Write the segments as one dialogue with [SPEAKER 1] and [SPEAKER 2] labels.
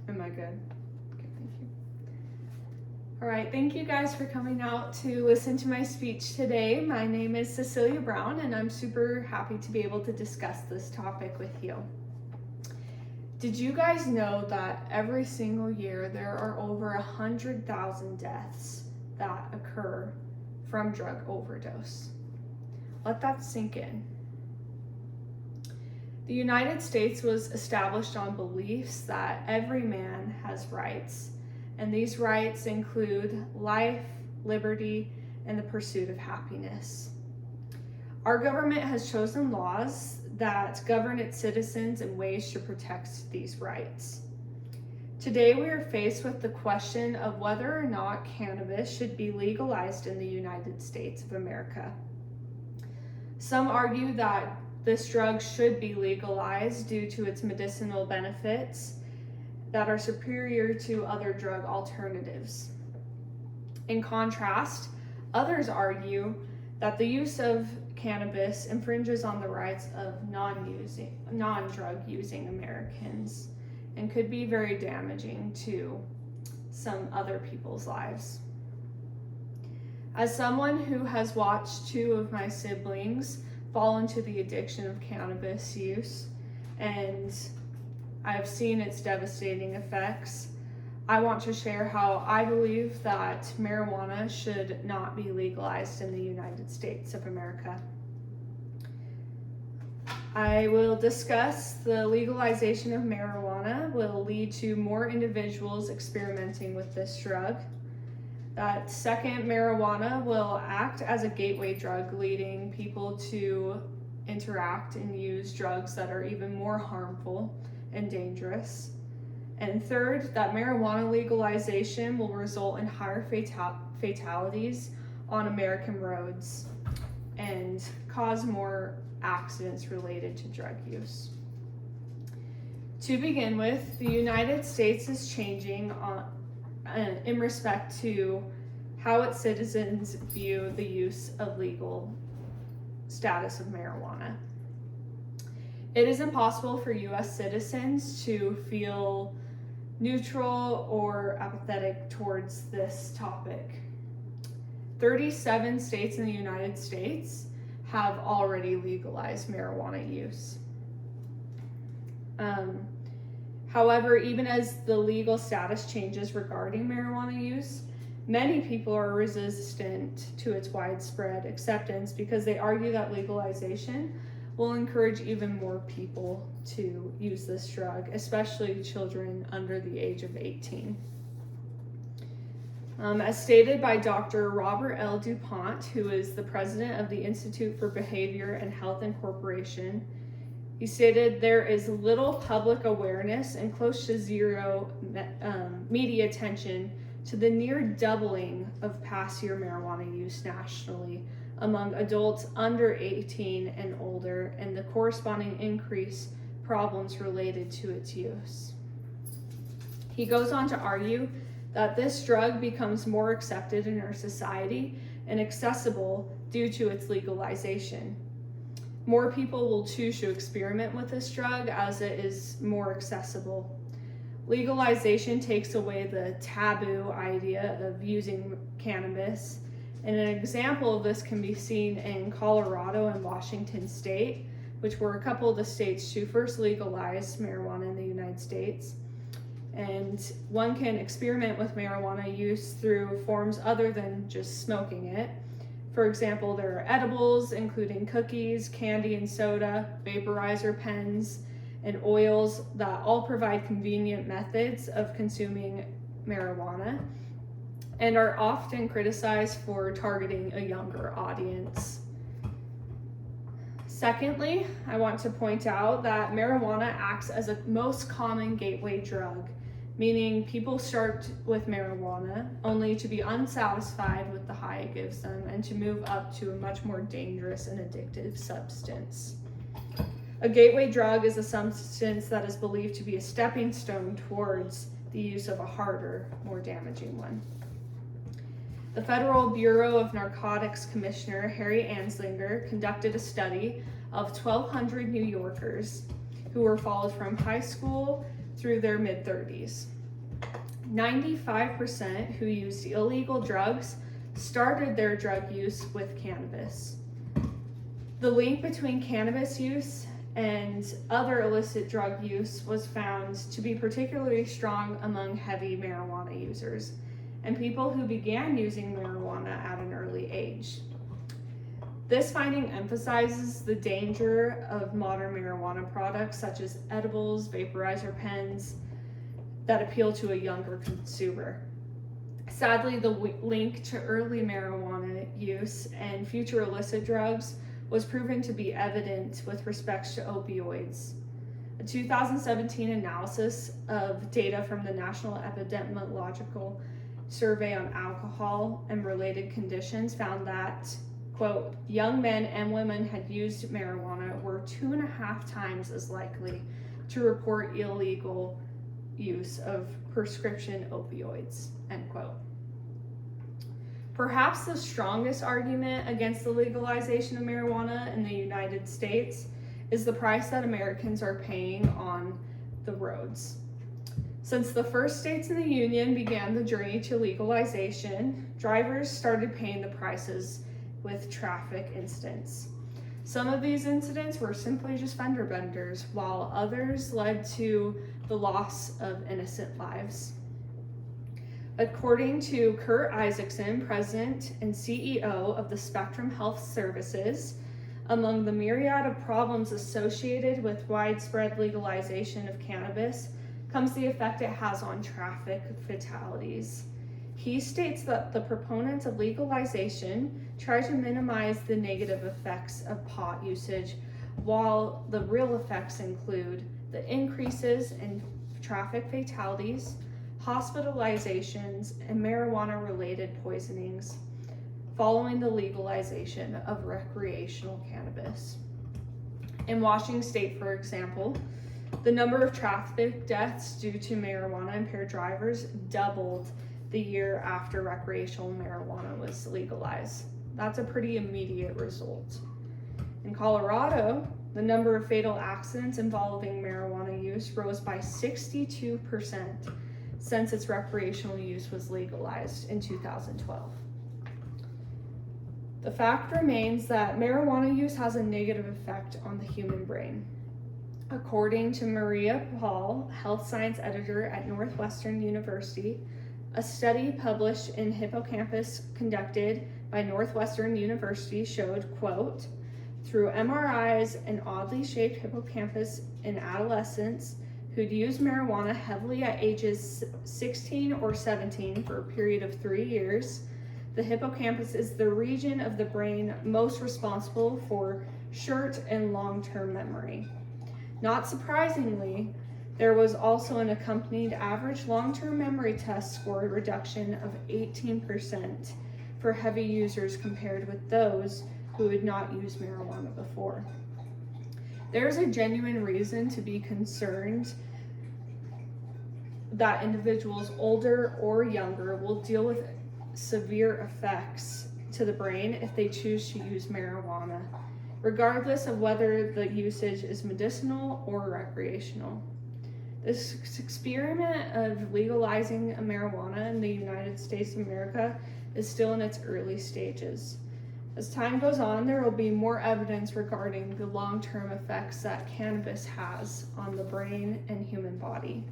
[SPEAKER 1] Am I good? Okay, thank you. All right, thank you guys for coming out to listen to my speech today. My name is Cecilia Brown, and I'm super happy to be able to discuss this topic with you. Did you guys know that every single year there are over 100,000 deaths that occur from drug overdose? Let that sink in. The United States was established on beliefs that every man has rights, and these rights include life, liberty, and the pursuit of happiness. Our government has chosen laws that govern its citizens in ways to protect these rights. Today we are faced with the question of whether or not cannabis should be legalized in the United States of America. Some argue that this drug should be legalized due to its medicinal benefits that are superior to other drug alternatives. In contrast, others argue that the use of cannabis infringes on the rights of non-drug using Americans and could be very damaging to some other people's lives. As someone who has watched two of my siblings fall into the addiction of cannabis use, and I've seen its devastating effects, I want to share how I believe that marijuana should not be legalized in the United States of America. I will discuss the legalization of marijuana will lead to more individuals experimenting with this drug. That second, marijuana will act as a gateway drug, leading people to interact and use drugs that are even more harmful and dangerous. And third, that marijuana legalization will result in higher fatalities on American roads and cause more accidents related to drug use. To begin with, the United States is changing in respect to how its citizens view the use of legal status of marijuana. It is impossible for U.S. citizens to feel neutral or apathetic towards this topic. 37 states in the United States have already legalized marijuana use. However, even as the legal status changes regarding marijuana use, many people are resistant to its widespread acceptance because they argue that legalization will encourage even more people to use this drug, especially children under the age of 18. As stated by Dr. Robert L. DuPont, who is the president of the Institute for Behavior and Health Incorporation, he stated, "There is little public awareness and close to zero media attention to the near doubling of past year marijuana use nationally among adults under 18 and older, and the corresponding increased problems related to its use." He goes on to argue that this drug becomes more accepted in our society and accessible due to its legalization. More people will choose to experiment with this drug as it is more accessible. Legalization takes away the taboo idea of using cannabis, and an example of this can be seen in Colorado and Washington State, which were a couple of the states to first legalize marijuana in the United States. And one can experiment with marijuana use through forms other than just smoking it. For example, there are edibles, including cookies, candy and soda, vaporizer pens, and oils that all provide convenient methods of consuming marijuana and are often criticized for targeting a younger audience. Secondly, I want to point out that marijuana acts as a most common gateway drug, meaning people start with marijuana only to be unsatisfied with the high it gives them and to move up to a much more dangerous and addictive substance. A gateway drug is a substance that is believed to be a stepping stone towards the use of a harder, more damaging one. The Federal Bureau of Narcotics Commissioner Harry Anslinger conducted a study of 1,200 New Yorkers who were followed from high school through their mid-30s. 95% who used illegal drugs started their drug use with cannabis. The link between cannabis use and other illicit drug use was found to be particularly strong among heavy marijuana users and people who began using marijuana at an early age. This finding emphasizes the danger of modern marijuana products such as edibles, vaporizer pens that appeal to a younger consumer. Sadly, the link to early marijuana use and future illicit drugs was proven to be evident with respect to opioids. A 2017 analysis of data from the National Epidemiological Survey on Alcohol and Related Conditions found that, quote, young men and women had used marijuana were 2.5 times as likely to report illegal use of prescription opioids, end quote. Perhaps the strongest argument against the legalization of marijuana in the United States is the price that Americans are paying on the roads. Since the first states in the Union began the journey to legalization, drivers started paying the prices with traffic incidents. Some of these incidents were simply just fender benders, while others led to the loss of innocent lives. According to Kurt Isaacson, president and CEO of the Spectrum Health Services, among the myriad of problems associated with widespread legalization of cannabis comes the effect it has on traffic fatalities. He states that the proponents of legalization try to minimize the negative effects of pot usage, while the real effects include the increases in traffic fatalities, hospitalizations, and marijuana-related poisonings following the legalization of recreational cannabis. In Washington State, for example, the number of traffic deaths due to marijuana-impaired drivers doubled the year after recreational marijuana was legalized. That's a pretty immediate result. In Colorado, the number of fatal accidents involving marijuana use rose by 62% since its recreational use was legalized in 2012. The fact remains that marijuana use has a negative effect on the human brain. According to Maria Paul, health science editor at Northwestern University, a study published in Hippocampus conducted by Northwestern University showed, quote, through MRIs, an oddly shaped hippocampus in adolescents who'd used marijuana heavily at ages 16 or 17 for a period of 3 years. The hippocampus is the region of the brain most responsible for short and long-term memory. Not surprisingly, there was also an accompanied average long-term memory test score reduction of 18% for heavy users compared with those who had not used marijuana before. There's a genuine reason to be concerned that individuals older or younger will deal with severe effects to the brain if they choose to use marijuana, regardless of whether the usage is medicinal or recreational. This experiment of legalizing marijuana in the United States of America is still in its early stages. As time goes on, there will be more evidence regarding the long-term effects that cannabis has on the brain and human body.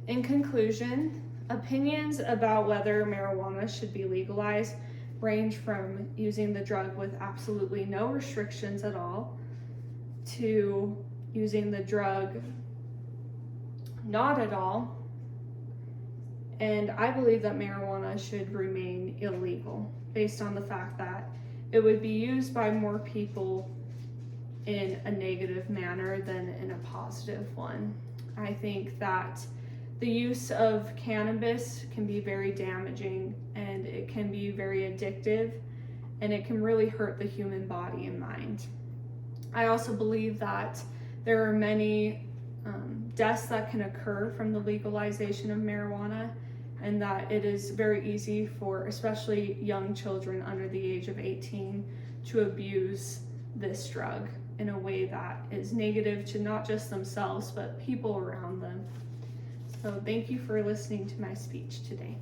[SPEAKER 1] In conclusion, opinions about whether marijuana should be legalized range from using the drug with absolutely no restrictions at all to using the drug not at all. And I believe that marijuana should remain illegal based on the fact that it would be used by more people in a negative manner than in a positive one. I think that the use of cannabis can be very damaging, and it can be very addictive, and it can really hurt the human body and mind. I also believe that there are many deaths that can occur from the legalization of marijuana, and that it is very easy for especially young children under the age of 18 to abuse this drug in a way that is negative to not just themselves but people around them. So thank you for listening to my speech today.